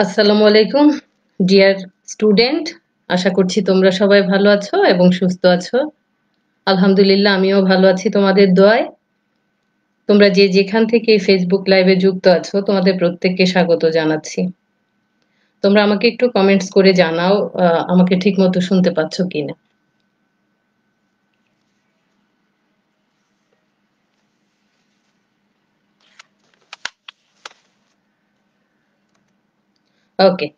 আসসালামু আলাইকুম dear student. আশা করছি তোমরা সবাই ভালো আছো এবং সুস্থ আছো। আলহামদুলিল্লাহ আমিও ভালো আছি তোমাদের দোয়ায়। তোমরা যে যেখান থেকে এই ফেসবুক লাইভে যুক্ত আছো তোমাদের প্রত্যেককে স্বাগত জানাচ্ছি। তোমরা আমাকে একটু কমেন্টস করে জানাও আমাকে ঠিকমতো শুনতে পাচ্ছ কিনা। ওকে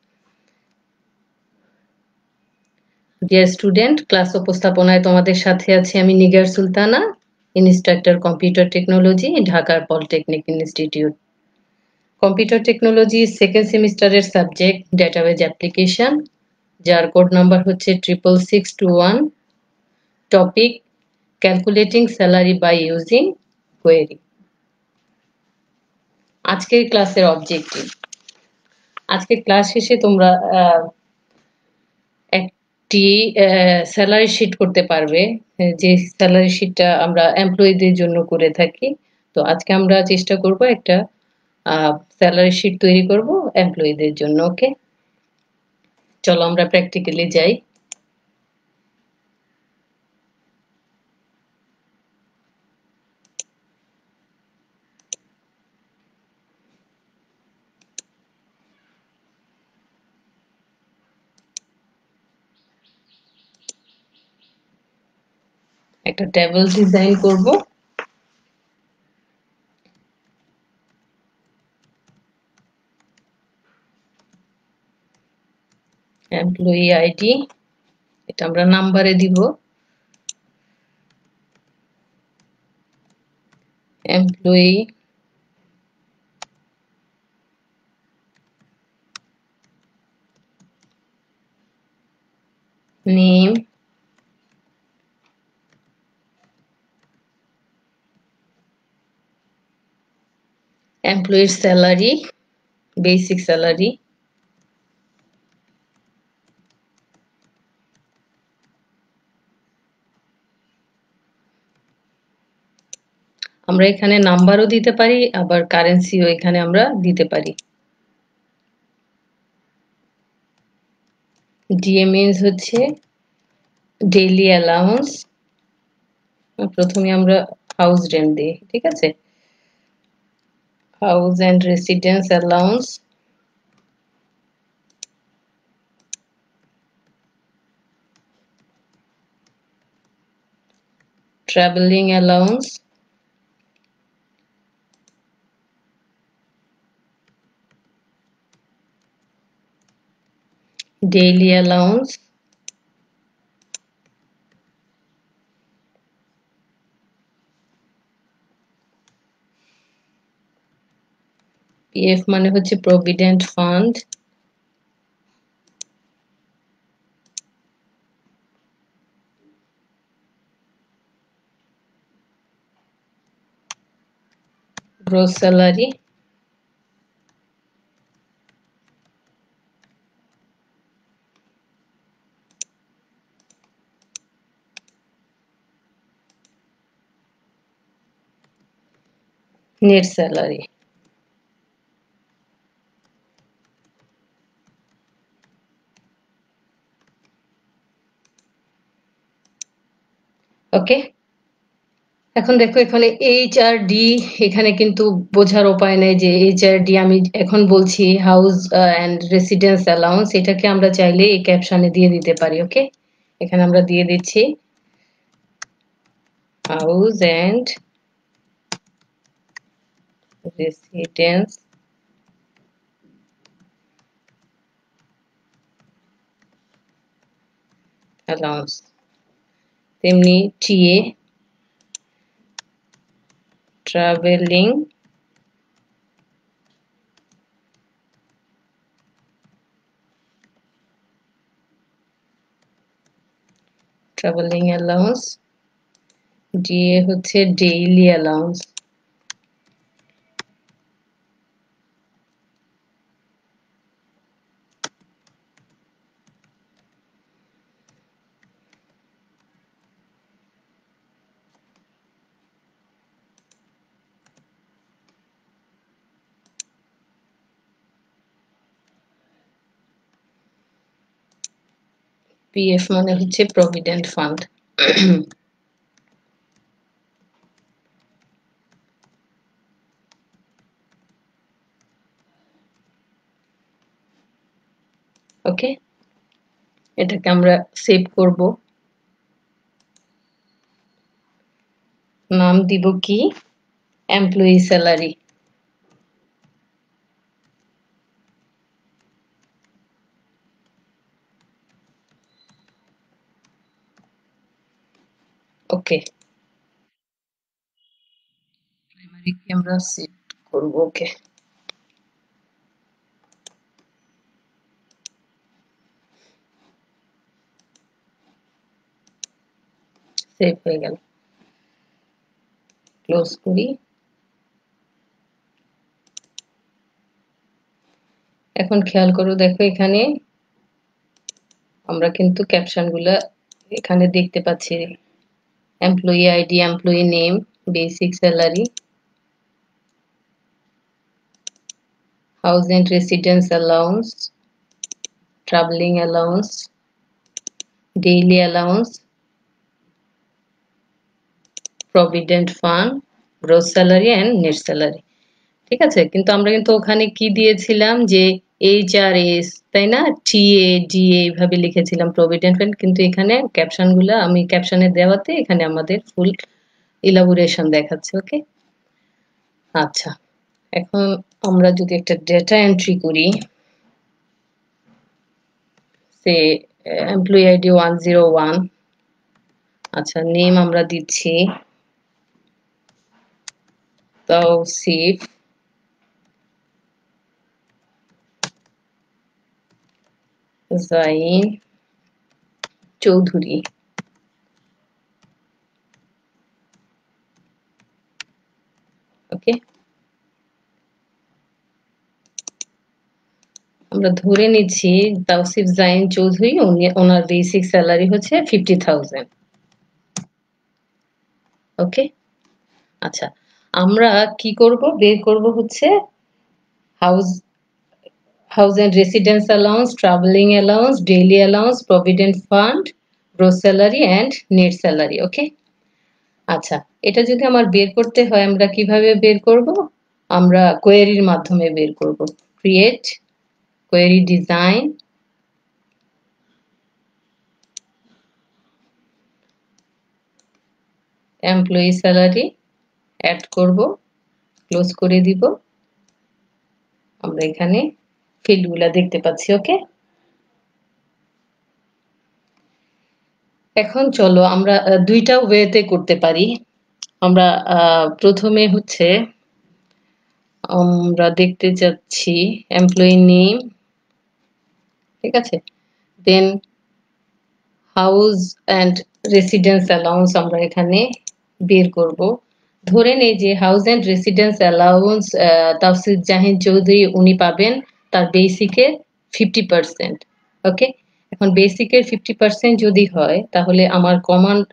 ডিয়ার স্টুডেন্ট, ক্লাস উপস্থাপনায় তোমাদের সাথে আছি আমি Nigar Sultana, instructor computer technology, ঢাকার polytechnic institute. Computer technology second সেমিস্টারের সাবজেক্ট ডেটাবেজ অ্যাপ্লিকেশন, যার কোড নাম্বার হচ্ছে 66621। Topic calculating salary by using query. আজকের ক্লাসের অবজেক্টিভ, আজকে ক্লাস শেষে তোমরা একটি স্যালারি শিট করতে পারবে, যে স্যালারি শিটটা আমরা এমপ্লয়ীদের জন্য করে থাকি। তো আজকে আমরা চেষ্টা করব একটা স্যালারি শিট তৈরি করব এমপ্লয়ীদের জন্য। ওকে, চলো আমরা প্র্যাকটিক্যালি যাই। একটা টেবিল ডিজাইন করব। এমপ্লয়ি আইডি, এটা আমরা নাম্বারে দিব। এমপ্লয়ি নেম, এমপ্লয়ির স্যালারি, বেসিক স্যালারি, আমরা এখানে নাম্বারও দিতে পারি, আবার কারেন্সিও এখানে আমরা দিতে পারি। ডিএ মিনস হচ্ছে ডেইলি অ্যালাউন্স। প্রথমে আমরা হাউস রেন্ট দিই, ঠিক আছে। House and residence allowance, travelling allowance, daily allowance, PF মানে হচ্ছে provident fund, gross salary, net salary. Okay, এখন দেখো এখানে এইচআরডি, এখানে কিন্তু বোঝার উপায় নেই যে এইচআরডি আমি এখন বলছি হাউস অ্যান্ড রেসিডেন্স অ্যালাউন্স, এটাকে আমরা চাইলে এই ক্যাপশনে দিয়ে দিতে পারি। ওকে, এখানে আমরা দিয়ে দিচ্ছি হাউস অ্যান্ড রেসিডেন্স অ্যালাউন্স, তেমনি টিএ ট্রাভেলিং অ্যালাউন্স, ডিএ হচ্ছে ডেইলি অ্যালাউন্স। পিএফ মানে হচ্ছে প্রভিডেন্ট ফান্ড। ওকে, এটাকে আমরা সেভ করব। নাম দিব কি? Employee salary. ওকে, প্রাইমারি কি আমরা সেট করব। ওকে, সেভ হয়ে গেল। ক্লোজ করি। এখন খেয়াল করো, দেখো এখানে আমরা কিন্তু ক্যাপশনগুলো এখানে দেখতে পাচ্ছি। Employee ID, employee name, basic salary, house and residence allowance, travelling allowance, daily allowance, provident fund, gross salary and net salary. ঠিক আছে, কিন্তু আমরা কিন্তু ওখানে কি দিয়েছিলাম যে HRS, তাই না, TA DA এইভাবে লিখেছিলাম প্রভিডেন্ট ফান্ড, কিন্তু এখানে ক্যাপশনগুলো আমি ক্যাপশনে দেওয়াতে এখানে আমাদের ফুল ইলাবোরেশন দেখাচ্ছে। ওকে, আচ্ছা, এখন আমরা যদি একটা ডেটা এন্ট্রি করি, সে এমপ্লয়ি আইডি 101। আচ্ছা, নেম আমরা দিচ্ছি তৌসিফ জাইন চৌধুরী। ওকে, আমরা ধরে নিচ্ছি তাওসিফ জাইন চৌধুরী, ওনার বেসিক স্যালারি হচ্ছে 50,000। ওকে, আচ্ছা, আমরা কি করব, বের করব হচ্ছে house house and residence allowance, travelling allowance, daily allowance, provident fund, gross salary and net salary. Okay, আচ্ছা, এটা যদি আমার বের করতে হয় আমরা কিভাবে বের করব? আমরা কোয়েরির মাধ্যমে বের করব। Create query design, employee salary add করব, ক্লোজ করে দিব। আমরা এখানে ফিল্ডগুলো দেখতে পাচ্ছি। ওকে, এখন চলো আমরা দুইটা ওয়েতে করতে পারি। আমরা প্রথমে হচ্ছে আমরা দেখতে যাচ্ছি এমপ্লয়ি নেম, ঠিক আছে, দেন হাউস অ্যান্ড রেসিডেন্স অ্যালাউন্স আমরা এখানে বের করব। ধরে নেই যে house and residence allowance Tawsif Jahin Chowdhury উনি পাবেন তার বেসিকের 50%। ওকে, এখন বেসিকের 50% যদি হয় তাহলে আমার কমান্ড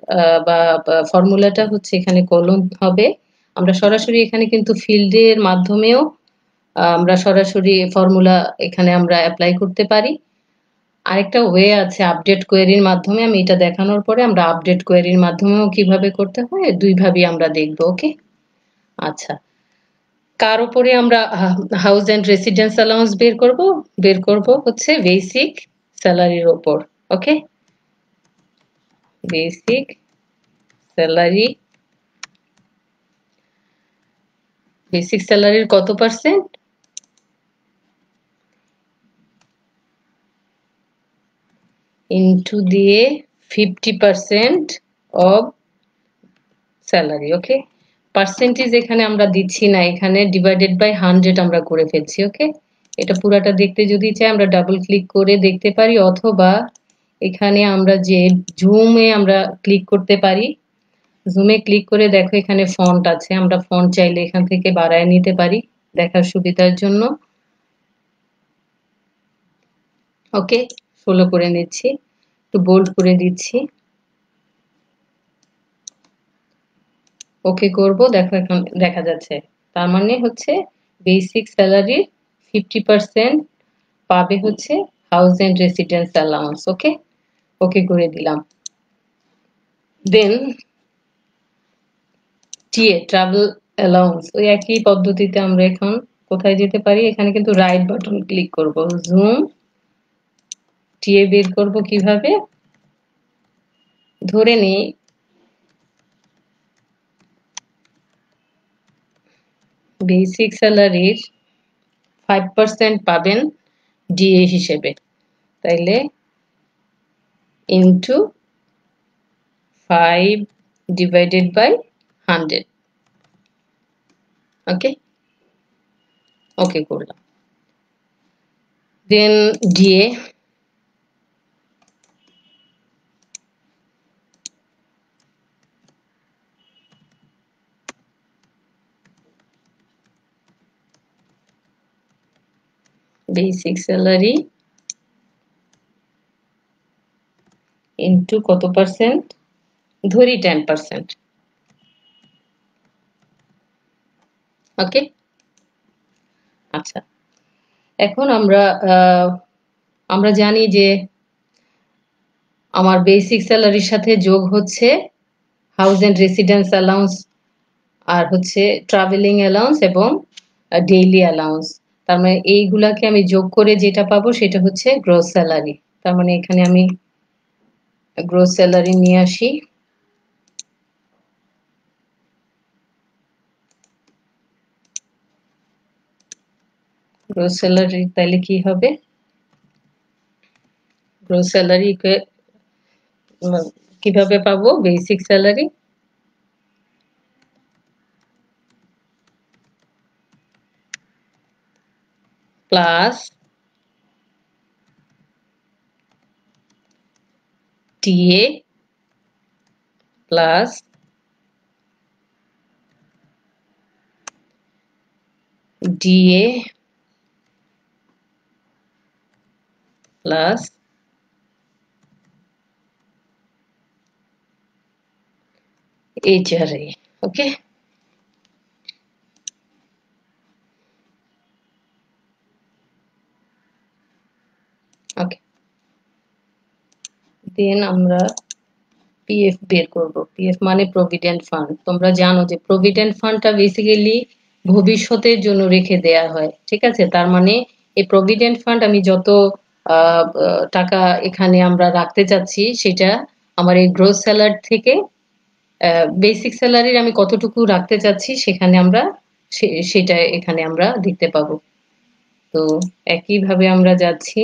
বা ফর্মুলাটা হচ্ছে এখানে কলম হবে। আমরা সরাসরি এখানে কিন্তু ফিল্ডের মাধ্যমেও আমরা সরাসরি ফর্মুলা এখানে আমরা অ্যাপ্লাই করতে পারি। আরেকটা ওয়ে আছে আপডেট কোয়েরির মাধ্যমে, আমি এটা দেখানোর পরে আমরা আপডেট কোয়েরির মাধ্যমেও কিভাবে করতে হয় দুইভাবেই আমরা দেখব। ওকে, আচ্ছা, কার উপরে আমরা হাউস এন্ড রেসিডেন্স অ্যালাউন্স বের করব হচ্ছে বেসিক স্যালারির উপর। ওকে, বেসিক স্যালারি, বেসিক স্যালারির কত পার্সেন্ট? ইনটু দিয়ে 50% অফ স্যালারি। ওকে, পার্সেন্টেজ এখানে আমরা দিচ্ছি না, এখানে ডিভাইডেড বাই 100 আমরা করে ফেলছি। ওকে, এটা পুরাটা দেখতে যদি চাই আমরা ডাবল ক্লিক করে দেখতে পারি, অথবা এখানে আমরা যে জুমে আমরা ক্লিক করতে পারি। জুমে ক্লিক করে দেখো এখানে ফন্ট আছে, আমরা ফন্ট চাইলে এখান থেকে বাড়ায় নিতে পারি দেখার সুবিধার জন্য। ওকে, 16 করে নিচ্ছি, একটু বোল্ড করে দিচ্ছি। ওকে করব, দেখো এখন দেখা যাচ্ছে, তার মানে হচ্ছে বেসিক স্যালারির 50% পাবে হচ্ছে হাউস এন্ড রেসিডেন্স অ্যালাউন্স। ওকে, ওকে করে দিলাম। দেন টিএ ট্রাভেল অ্যালাউন্স, ওই একই পদ্ধতিতে আমরা এখন কোথায় যেতে পারি, এখানে কিন্তু রাইট বাটন ক্লিক করব, জুম টিএ বের করব কিভাবে, ধরে নিই বেসিক স্যালারির 5% পাবেন ডিএ হিসেবে, তাইলে ইনটু 5 ডিভাইডেড বাই 100। ওকে, ওকে করলাম। দেন ডিএ বেসিক স্যালারি ইনটু কত পার্সেন্ট, ধরি 10%। ওকে, আচ্ছা এখন আমরা জানি যে আমার বেসিক স্যালারির সাথে যোগ হচ্ছে হাউস এন্ড রেসিডেন্স অ্যালাউন্স, আর হচ্ছে ট্রাভেলিং অ্যালাউন্স এবং ডেইলি অ্যালাউন্স। তার মানে এইগুলাকে আমি যোগ করে যেটা পাবো সেটা হচ্ছে গ্রস স্যালারি। তার মানে এখানে আমি গ্রস স্যালারি নিয়ে আসি, গ্রস স্যালারি তাহলে কি হবে, গ্রস স্যালারি কিভাবে পাবো, basic salary plus TA plus DA plus HRA. Okay, okay then আমরা পিএফ বের করব। পিএফ মানে প্রভিডেন্ট ফান্ড। তোমরা জানো যে প্রভিডেন্ট ফান্ডটা বেসিক্যালি ভবিষ্যতের জন্য রেখে দেয়া হয়, ঠিক আছে। তার মানে এই প্রভিডেন্ট ফান্ড আমি যত টাকা এখানে আমরা রাখতে চাচ্ছি সেটা আমার এই গ্রোস স্যালারি থেকে বেসিক স্যালারির আমি কতটুকু রাখতে চাচ্ছি সেখানে আমরা সেটা এখানে আমরা দেখতে পাবো। তো একইভাবে আমরা যাচ্ছি,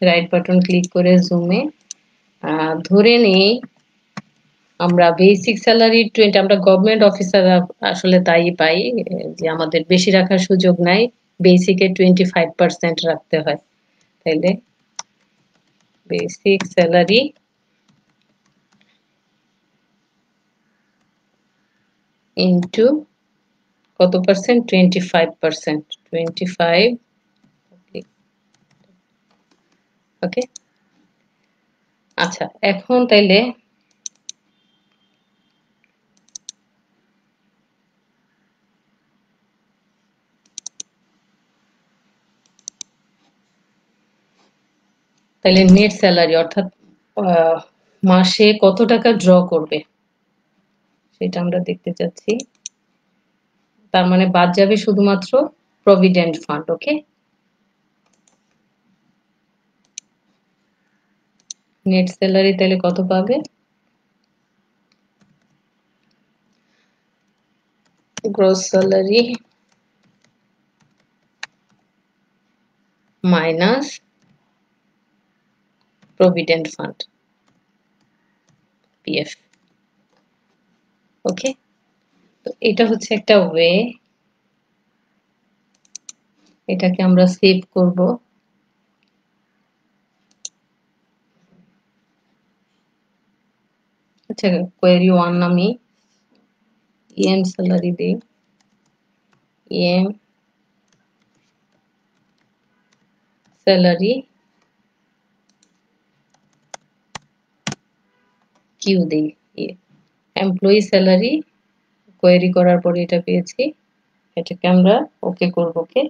রাইট বাটন ক্লিক করে জুমে ধরে নেই আমরা বেসিক স্যালারি 20, আমরা গভর্নমেন্ট অফিসার আসলে তাই পাই যে আমাদের বেশি রাখার সুযোগ নাই, বেসিকে 25% রাখতে হয়। তাইলে বেসিক স্যালারি ইন্টু কত পার্সেন্ট, 25%, 25। ওকে, আচ্ছা এখন তাইলে নেট স্যালারি অর্থাৎ মাসে কত টাকা ড্র করবে সেটা আমরা দেখতে চাচ্ছি। তার মানে বাদ যাবে শুধুমাত্র provident fund. Okay, net salary তাহলে কত পাবে, gross salary minus provident fund PF. Okay, তো এটা হচ্ছে একটা ওয়ে, এটাকে আমরা সেভ করব। আচ্ছা কোয়েরি 1 আমি ইএম স্যালারি দেই, ইএম স্যালারি কিউ দেই, এমপ্লয়ি স্যালারি কোয়েরি করার পরে এটা পেয়েছি, এটাকে আমরা ওকে করব। ওকে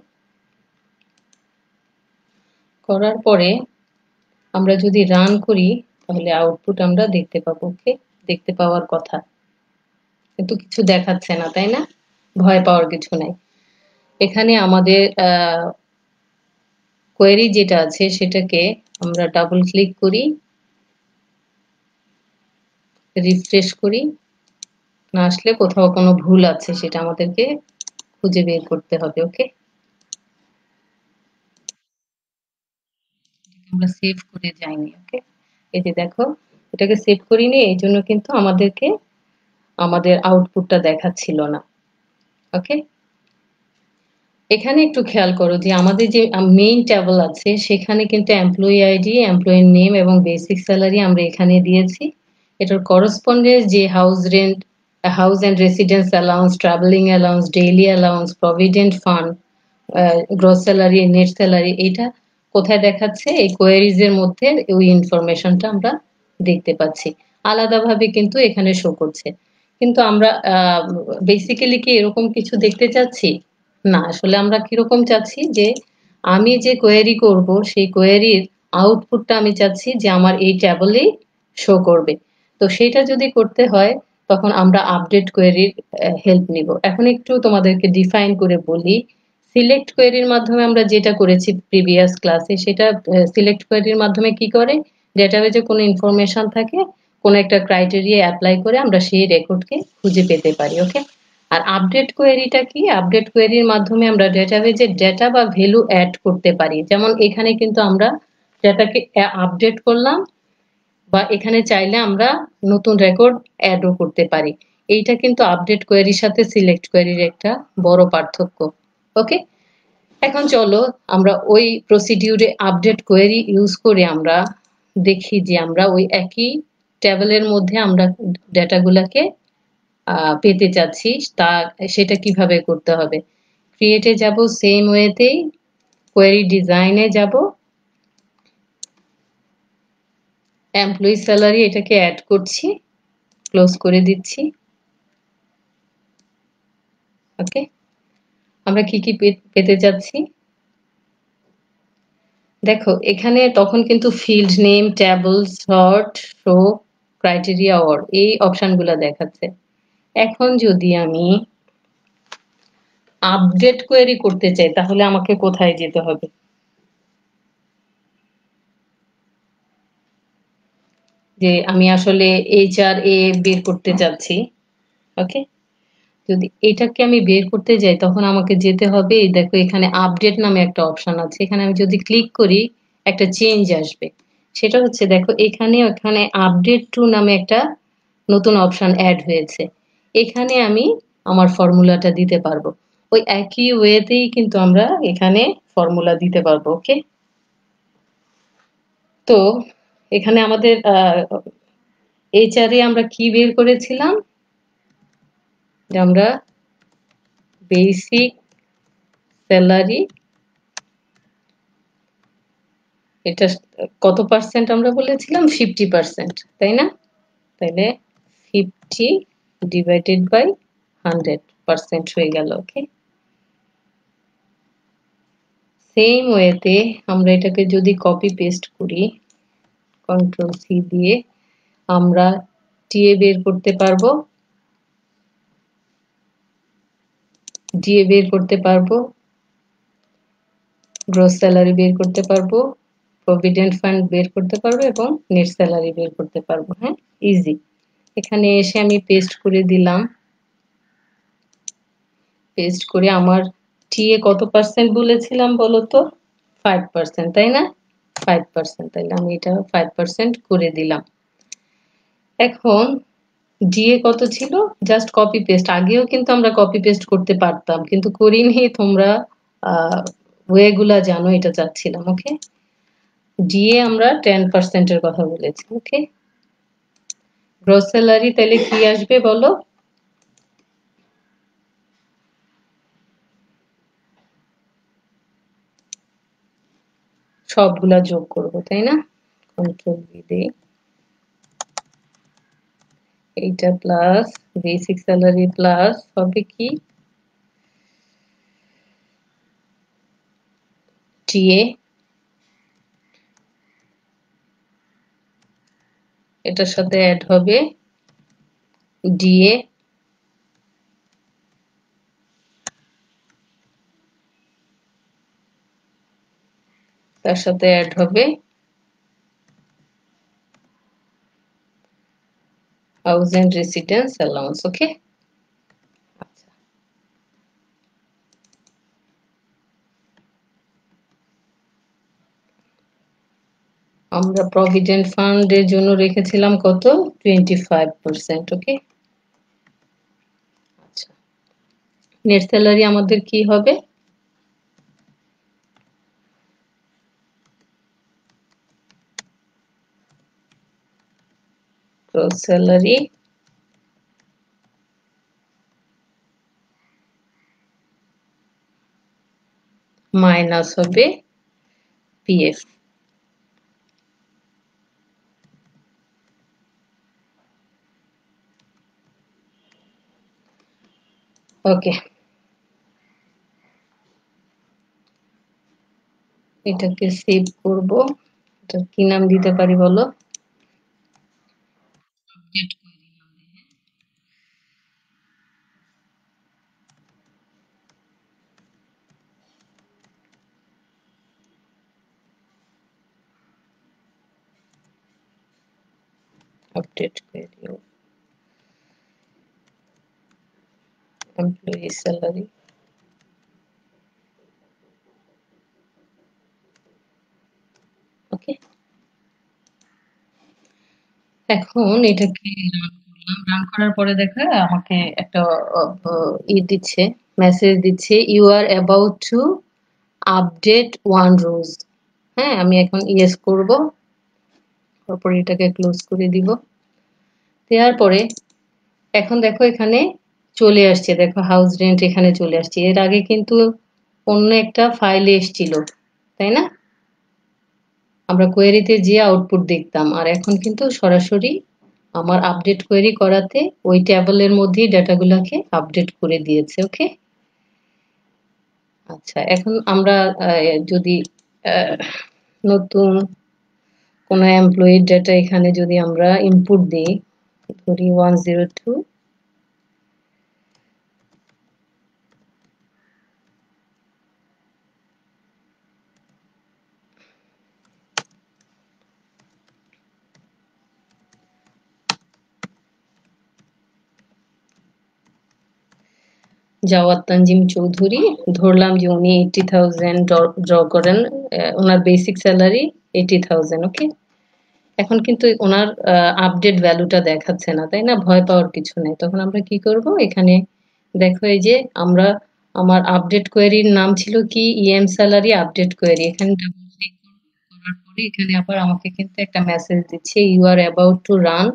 করার পরে আমরা যদি রান করি তাহলে আউটপুট আমরা দেখতে পাবো। ওকে, দেখতে পাওয়ার কথা, কিন্তু কিছু দেখাচ্ছে না, তাই না? ভয় পাওয়ার কিছু নাই। এখানে আমাদের কোয়েরি যেটা আছে সেটাকে আমরা ডাবল ক্লিক করি, রিফ্রেশ করি। না আসলে কোথাও কোনো ভুল আছে সেটা আমাদেরকে খুঁজে বের করতে হবে। ওকে, আমরা সেভ করে যাইনি। ওকে, এই যে দেখো, এটাকে সেভ করিনি, এই জন্য কিন্তু আমাদেরকে আমাদের আউটপুটটা দেখাচ্ছিল না। ওকে, এখানে একটু খেয়াল করো যে আমাদের যে মেইন টেবল আছে সেখানে কিন্তু এমপ্লয়ি আইডি, এমপ্লয়ি নেম এবং বেসিক স্যালারি আমরা এখানে দিয়েছি। এটার করসপন্ডেন্স যে house rent, house and residence allowance, travelling allowance, daily allowance, provident fund, gross salary, net salary, এটা কোথায় দেখাচ্ছে? এই কোয়েরিজ এর মধ্যে ওই ইনফরমেশনটা আমরা দেখতে পাচ্ছি। আলাদাভাবে কিন্তু এখানে শো করছে। কিন্তু আমরা বেসিক্যালি কি এরকম কিছু দেখতে চাচ্ছি না? আসলে আমরা কিরকম চাচ্ছি যে আমি যে কোয়েরি করব সেই কোয়েরির আউটপুটটা আমি চাচ্ছি যে আমার এই ট্যাবলেই শো করবে। তো সেটা যদি করতে হয় তখন আমরা আপডেট কোয়েরির হেল্প নিব। এখন একটু তোমাদেরকে ডিফাইন করে বলি। সিলেক্ট কোয়েরির মাধ্যমে আমরা যেটা করেছি প্রিভিয়াস ক্লাসে, সেটা সিলেক্ট কোয়েরির মাধ্যমে কি করে, ডেটাবেজে কোনো ইনফরমেশন থাকে, কোনো একটা ক্রাইটেরিয়া অ্যাপ্লাই করে আমরা সেই রেকর্ডকে খুঁজে পেতে পারি। ওকে, আর আপডেট কোয়েরিটা কি? আপডেট কোয়েরির মাধ্যমে আমরা ডেটাবেজে ডেটা বা ভ্যালু অ্যাড করতে পারি। যেমন এখানে কিন্তু আমরা ডেটাকে আপডেট করলাম, বা এখানে চাইলে আমরা নতুন রেকর্ড অ্যাডও করতে পারি। এইটা কিন্তু আপডেট কোয়েরির সাথে সিলেক্ট কোয়েরির একটা বড় পার্থক্য। ওকে, এখন চলো আমরা ওই প্রসিডিউরে আপডেট কোয়েরি ইউজ করে আমরা দেখি যে আমরা ওই একই টেবিলের মধ্যে আমরা ডেটাগুলোকে পেতে চাচ্ছি, তা সেটা কিভাবে করতে হবে। ক্রিয়েটে যাব, সেম ওয়েতেই কোয়েরি ডিজাইনে যাব, এমপ্লয়ি স্যালারি এটাকে অ্যাড করছি, ক্লোজ করে দিচ্ছি। ওকে, আমরা কি কি পেতে যাচ্ছি দেখো, এখানে তখন কিন্তু field name, table, sort, show, criteria, or এই অপশনগুলো দেখাচ্ছে। এখন যদি আমি আপডেট কোয়েরি করতে চাই তাহলে আমাকে কোথায় যেতে হবে? যে আমি আসলে HRA বের করতে চাচ্ছি। ওকে, যদি এটাকে আমি বের করতে যাই তখন আমাকে যেতে হবে, এই দেখো এখানে আপডেট নামে একটা অপশন আছে, এখানে আমি যদি ক্লিক করি একটা চেঞ্জ আসবে। সেটা হচ্ছে দেখো এখানে ওখানে আপডেট টু নামে একটা নতুন অপশন অ্যাড হয়েছে। এখানে আমি আমার ফর্মুলাটা দিতে পারবো। ওই একই ওয়েতেই কিন্তু আমরা এখানে ফর্মুলা দিতে পারবো। ওকে, তো এখানে আমাদের HRA আমরা কি বের করেছিলাম? যে আমরা বেসিক স্যালারি, এটা কত পার্সেন্ট আমরা বলেছিলাম? 50%, তাই না? তাহলে 50 ডিভাইডেড বাই 100% হয়ে গেল। ওকে, সেম ওয়েতে আমরা এটাকে যদি কপি পেস্ট করি, কন্ট্রোল সি দিয়ে আমরা টিএ বের করতে পারবো, ডিএ বের করতে পারবো, গ্রস স্যালারি বের করতে পারবো, প্রভিডেন্ট ফান্ড বের করতে পারবো এবং নেট স্যালারি বের করতে পারবো। হ্যাঁ, ইজি। এখানে এসে আমি পেস্ট করে দিলাম, পেস্ট করে আমার টিএ কত পার্সেন্ট বলেছিলাম বলো তো? 5%, তাই না? 5%, তাহলে আমি এটা 5% করে দিলাম। এখন ডিএ কত ছিল? জাস্ট কপি পেস্ট, আগেও কিন্তু আমরা কপি পেস্ট করতে পারতাম কিন্তু করিনি, তোমরা ওয়েগুলা জানো, এটা চাচ্ছিলাম। ওকে, ডিএ আমরা 10% এর কথা বলেছি। ওকে, গ্রস স্যালারি তাহলে কি আসবে বলো? সবগুলা যোগ করব, তাই না? কন্ট্রোল ভি দেই, এইটা প্লাস বেসিক স্যালারি প্লাস হবে কি টিএ, এটার সাথে অ্যাড হবে ডিএ, তার সাথে অ্যাড হবে হাউস এন্ড রেসিডেন্স অ্যালাউন্স। ওকে, আমরা প্রভিডেন্ট ফান্ডের জন্য রেখেছিলাম কত, 25%। ওকে, আচ্ছা, নেট স্যালারি আমাদের কি হবে, গ্রস স্যালারি মাইনাস হবে পিএফ। ওকে, এটাকে সেভ করব। এটা কি নাম দিতে পারি বলো, update query, employee salary. Okay, এখন এটাকে রান করলাম, রান করার পরে দেখা আমাকে একটা দিচ্ছে, মেসেজ দিচ্ছে, you are about to update one rose. হ্যাঁ, আমি এখন ইয়েস করব, তারপর এটাকে ক্লোজ করে দিব। দেওয়ার পরে এখন দেখো এখানে চলে আসছে, দেখো হাউস রেন্ট এখানে চলে আসছে। এর আগে কিন্তু অন্য একটা ফাইলে এসছিল, তাই না? আমরা কোয়েরিতে যে আউটপুট দেখতাম, আর এখন কিন্তু সরাসরি আমার আপডেট কোয়েরি করাতে ওই ট্যাবলের মধ্যেই ডাটাগুলোকে আপডেট করে দিয়েছে। ওকে, আচ্ছা, এখন আমরা যদি নতুন কোনো এমপ্লয়ির ডাটা এখানে যদি আমরা ইনপুট দিই, ধরি 102, জাওয়াদ তানজিম চৌধুরী, ধরলাম যে উনি 80,000 ড্র করেন, ওনার বেসিক স্যালারি 80,000। ওকে, এখন কিন্তু ওনার আপডেট ভ্যালুটা দেখাচ্ছে না, তাই না? ভয় পাওয়ার কিছু নেই। তখন আমরা কি করব, এখানে দেখো এই যে আমরা, আমার আপডেট কোয়েরির নাম ছিল কি, ইএম স্যালারি আপডেট কোয়েরি। এখানে ডাবল ক্লিক করার পরে এখানে আবার আমাকে কিন্তু একটা মেসেজ দিচ্ছে, you are about to run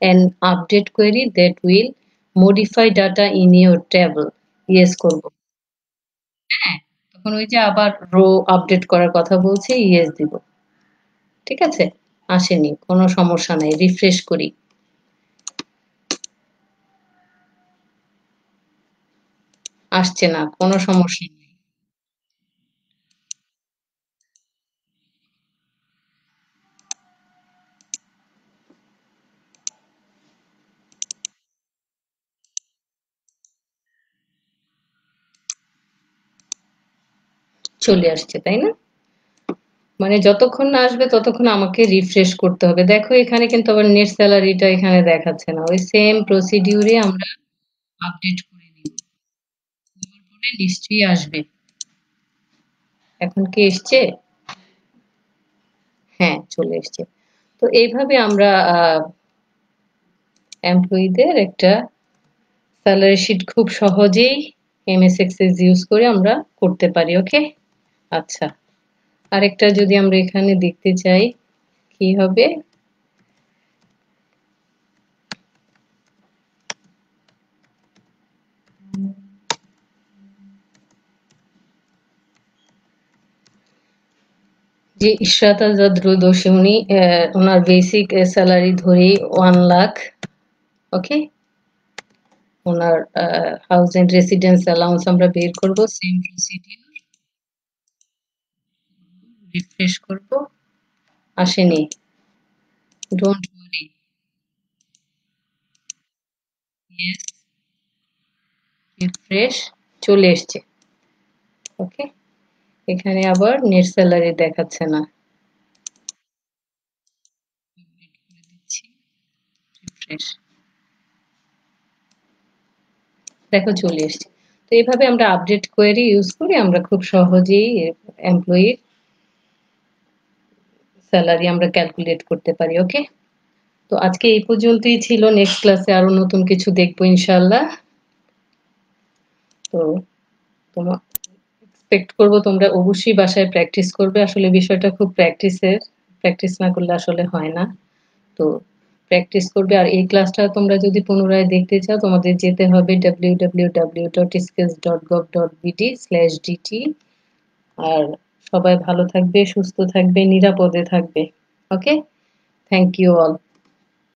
an update query that will modify data in your table. Yes করব। হ্যাঁ, তখন ওই যে আবার রো আপডেট করার কথা বলছে, ইয়েস দিব। ঠিক আছে, আসেনি, কোনো সমস্যা নাই, রিফ্রেশ করি, আসছে না, কোনো সমস্যা নেই, চলে আসছে, তাই না? মানে যতক্ষণ না আসবে ততক্ষণ আমাকে রিফ্রেশ করতে হবে। দেখো এখানে কিন্তু আবার নেট স্যালারিটা এখানে দেখাচ্ছে না, ওই সেম প্রসিডিউরে আমরা আপডেট করে নিব, তারপরে নিশ্চয়ই আসবে। এখন কি এসছে? হ্যাঁ, চলে এসছে। তো এইভাবে আমরা এমপ্লয়ীদের একটা স্যালারি শিট খুব সহজেই এমএস এক্সেস ইউজ করে আমরা করতে পারি। ওকে, আচ্ছা, আরেকটা যদি আমরা এখানে দেখতে চাই কি হবে, যে ইশরাত আজাদ রুদোষী, উনি ওনার বেসিক স্যালারি ধরি 1 লাখ। ওকে, ওনার হাউস এন্ড রেসিডেন্স অ্যালাউন্স আমরা বের করব, সেম প্রসিডিউর, রিফ্রেশ করব, আসেনি, ডোন্ট ওয়ারি, ইয়েস, রিফ্রেশ, চলে এসছে। ওকে, এখানে আবার নেট স্যালারি দেখাচ্ছে না। রিফ্রেশ, দেখো চলে এসছে। তো এইভাবে আমরা আপডেট কোয়েরি ইউজ করে আমরা খুব সহজেই এমপ্লয়ির স্যালারি আমরা ক্যালকুলেট করতে পারি। ওকে, তো আজকে এই পর্যন্তই ছিল। নেক্সট ক্লাসে আরো নতুন কিছু দেখবো ইনশাল্লাহ। তো তোমার এক্সপেক্ট করবো তোমরা অবশ্যই বাসায় প্র্যাকটিস করবে। আসলে বিষয়টা খুব প্র্যাকটিসের, প্র্যাকটিস না করলে আসলে হয় না। তো প্র্যাকটিস করবে। আর এই ক্লাসটা তোমরা যদি পুনরায় দেখতে চাও তোমাদের যেতে হবে www.skills.gov.bd/dt। আর সবাই ভালো থাকবে, সুস্থ থাকবে, নিরাপদে থাকবে। ওকে, থ্যাংক ইউ অল।